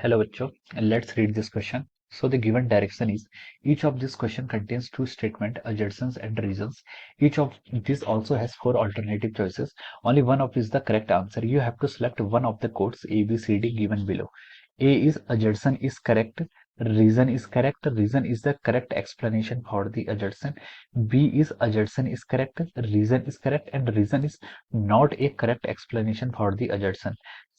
Hello bachcho, let's read this question. So the given direction is each of this question contains two statement, assertions and reasons. Each of this also has four alternative choices. Only one of is the correct answer. You have to select one of the codes A, B, C, D given below. A is assertion is correct. Reason is correct. Reason is the correct explanation for the assertion. B is assertion is correct. Reason is correct and reason is not a correct explanation for the assertion.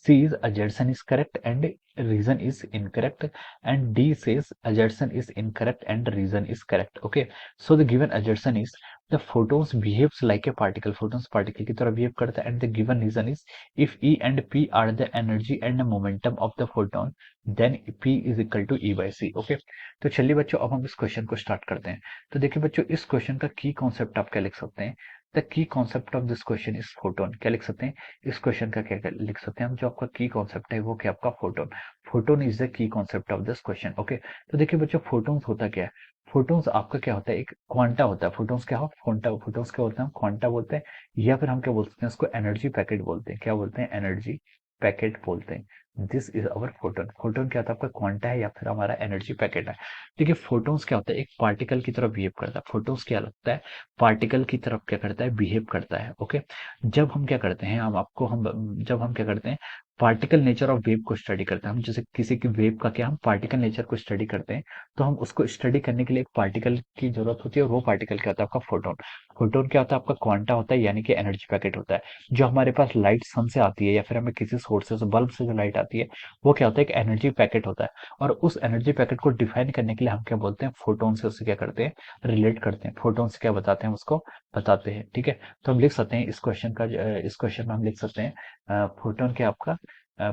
C is assertion is correct and reason is incorrect, and D says assertion is incorrect and reason is correct. Okay, so the given assertion is the photons behaves like a particle. Photons particle की तरह behave करता है, and the given reason is if E and P are the energy and the momentum of the photon, then P is equal to E by C. Okay, तो चलिए बच्चों अब हम इस क्वेश्चन को स्टार्ट करते हैं। तो देखिए बच्चों, इस क्वेश्चन का की कॉन्सेप्ट आप क्या लिख सकते हैं? The key concept of this question is photon. क्या लिख सकते हैं इस क्वेश्चन का? क्या लिख सकते हैं हम? जो आपका की कॉन्सेप्ट है वो क्या आपका photon. Photon is the key concept of this question. Okay, तो देखिए बच्चों, फोटोन्स होता क्या है? फोटोन्स आपका क्या होता है? एक क्वांटा होता है। फोटोन्स क्या हो? क्वांटा। फोटोन्स क्या होता है? हम क्वांटा बोलते हैं, या फिर हम क्या बोलते हैं उसको? एनर्जी पैकेट बोलते हैं। क्या बोलते हैं? एनर्जी पैकेट बोलते हैं। This is our photon. Photon क्या होता है? आपका क्वांटा है या फिर हमारा एनर्जी पैकेट है। देखिए फोटोन्स क्या होता है? एक पार्टिकल की तरफ बिहेव करता है। फोटोन्स क्या लगता है? पार्टिकल की तरफ क्या करता है? बिहेव करता है। ओके, जब हम क्या करते हैं, हम जब हम क्या करते हैं, पार्टिकल नेचर ऑफ वेव को स्टडी करते हैं। हम जैसे किसी की वेव का क्या, हम पार्टिकल नेचर को स्टडी करते हैं, तो हम उसको स्टडी करने के लिए एक पार्टिकल की जरूरत होती है, और वो पार्टिकल क्या होता है? आपका फोटोन। फोटोन क्या होता है? आपका क्वांटा होता है, यानी कि एनर्जी पैकेट होता है। जो हमारे पास लाइट सन से आती है या फिर हमें किसी सोर्स से, बल्ब से जो लाइट आती है, वो क्या होता है? एक एनर्जी पैकेट होता है। और उस एनर्जी पैकेट को डिफाइन करने के लिए हम क्या बोलते हैं? फोटोन से उससे क्या करते हैं? रिलेट करते हैं। फोटोन से क्या बताते हैं? उसको बताते हैं। ठीक है, तो हम लिख सकते हैं इस क्वेश्चन का, इस क्वेश्चन में हम लिख सकते हैं फोटोन क्या आपका?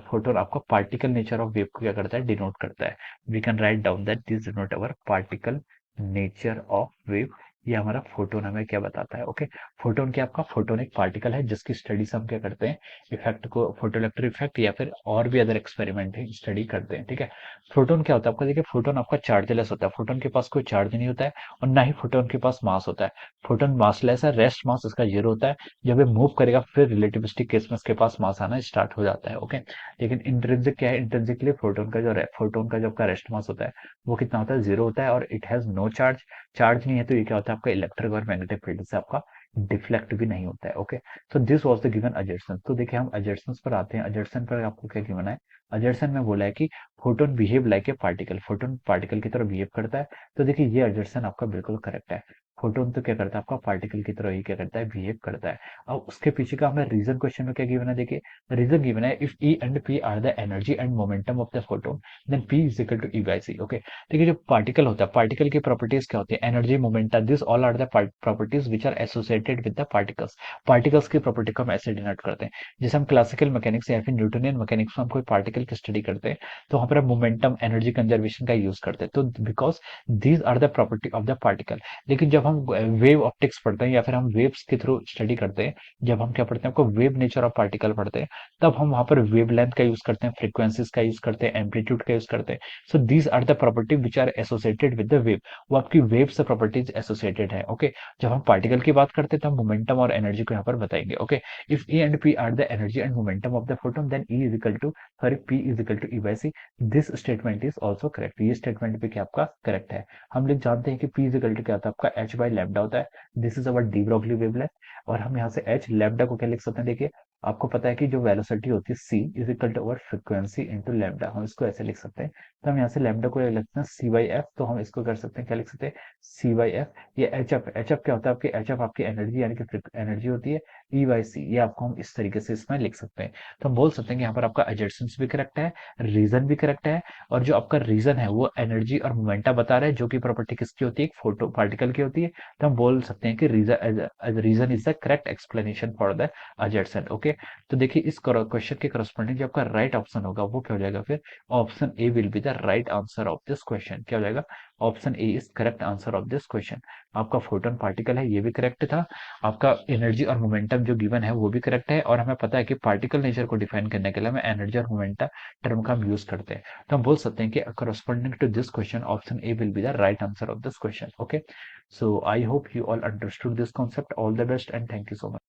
फोटोन आपका पार्टिकल नेचर ऑफ वेव को क्या करता है? डिनोट करता है। We can write down that this denote our particle nature of wave. ये हमारा फोटोन हमें क्या बताता है? ओके, फोटोन क्या आपका? फोटोन एक पार्टिकल है जिसकी स्टडी से हम क्या करते हैं? इफेक्ट को, फोटो इलेक्ट्रिक इफेक्ट या फिर और भी अदर एक्सपेरिमेंट है, स्टडी करते हैं। ठीक है, फोटोन क्या होता है आपका? देखिए फोटोन आपका चार्जलेस होता है। फोटोन के पास कोई चार्ज नहीं होता है, और ना ही फोटोन के पास मास होता है। फोटोन मासलेस है, रेस्ट मास इसका जीरो होता है। जब ये मूव करेगा फिर रिलेटिविस्टिक केस में इसके पास मास आना स्टार्ट हो जाता है। ओके, लेकिन इंट्रिंसिक क्या है? इंट्रिंसिकली फोटोन का जो आपका रेस्ट मास होता है वो कितना होता है? जीरो होता है, और it has no charge. Charge नहीं है तो ये क्या होता है? आपका इलेक्ट्रिक और मैग्नेटिक फील्ड से आपका डिफ्लेक्ट भी नहीं होता है। ओके, तो दिस वाज द गिवन अजर्सन। तो देखिए हम अजर्सन्स पर आते हैं। अजर्सन पर आपको क्या गिवन है? अजर्सन में बोला है कि photon behave like a particle. Photon particle की तरह बिहेव करता है। तो देखिए ये अजर्सन आपका बिल्कुल करेक्ट है। फोटोन तो क्या करता है? आपका पार्टिकल की तरह ही क्या करता है? बिहेव करता है। अब उसके पीछे का हमें रीजन क्वेश्चन में क्या गिवन है? देखिए रीजन गिवन है if E and P are the energy and momentum of the photon, then P is equal to E by C. Okay, देखिए जो पार्टिकल होता है, पार्टिकल की प्रॉपर्टीज क्या होती है? Energy, momentum, this all are the properties which are associated with the particles. Particles की property को हम ऐसे डिनोट करते हैं। जैसे हम क्लासिकल मैकेनिक्स या फिर न्यूटोनियन मैकेनिक्स में हम कोई पार्टिकल की स्टडी करते हैं, तो वहां पर हम मोमेंटम, एनर्जी कंजर्वेशन का यूज करते हैं, तो because these are the property of the particle. लेकिन जब हम वेव ऑप्टिक्स पढ़ते हैं या फिर हम वेव्स के थ्रू स्टडी करते हैं, जब हम क्या पढ़ते हैं? आपको वेव नेचर ऑफ पार्टिकल पढ़ते हैं, तब हम वहां पर वेव लेंथ का यूज करते हैं, फ्रीक्वेंसीज का यूज करते हैं, एम्पलीट्यूड का यूज करते हैं। So these are the property which are associated with the wave. वो आपकी वेव से प्रॉपर्टीज एसोसिएटेड है। ओके, जब हम पार्टिकल की बात करते हैं तो हम मोमेंटम और एनर्जी को यहाँ पर बताएंगे। Okay, if E and P are the energy and momentum of the photon, then E is equal to, sorry, P is equal to E by C. This statement is also correct. ये statement भी क्या आपका correct है? हम लोग जानते हैं कि पी इज इक्वल टू क्या होता है? आपका एच बाई लैम्डा होता है। This is our de Broglie wavelength, और हम यहाँ से एच लैम्डा को क्या लिख सकते हैं? देखिए आपको पता है कि जो वेलोसिटी होती है c is equal to our frequency into lambda, हम इसको ऐसे लिख सकते हैं। तो हम यहाँ से लैम्डा को लिखते हैं सी बाई एफ, तो हम इसको कर सकते हैं, क्या लिख सकते हैं? सी बाई एफ। ये एच एफ, एच एफ क्या होता है? आपकी एच एफ आपकी एनर्जी यानी कि एनर्जी होती है। ई बाई सी, ये आपको हम इस तरीके से इसमें लिख सकते हैं। तो हम बोल सकते हैं कि यहाँ पर आपका एडजेसेंस भी करेक्ट है, रीजन भी करेक्ट है, और जो आपका रीजन है वो एनर्जी और मोमेंटा बता रहा है, जो कि प्रॉपर्टी किसकी होती है? एक फोटो पार्टिकल की होती है। तो हम बोल सकते हैं कि reason is the correct explanation for the adjacent. Okay, तो देखिए इस क्वेश्चन के करस्पॉन्डिंग जो आपका राइट ऑप्शन होगा वो क्या हो जाएगा? फिर option A will be the right answer of this question. क्या हो जाएगा? Option A is correct answer of this question. आपका फोटोन पार्टिकल है, ये भी करेक्ट था। आपका एनर्जी और मोमेंटम जो गिवन है वो भी करेक्ट है, और हमें पता है कि पार्टिकल नेचर को डिफाइन करने के लिए हमें एनर्जी और मोमेंटम टर्म का हम यूज करते हैं। तो हम बोल सकते हैं कि corresponding to this question option A will be the right answer of this question. Okay, so I hope you all understood this concept. All the best and thank you so much.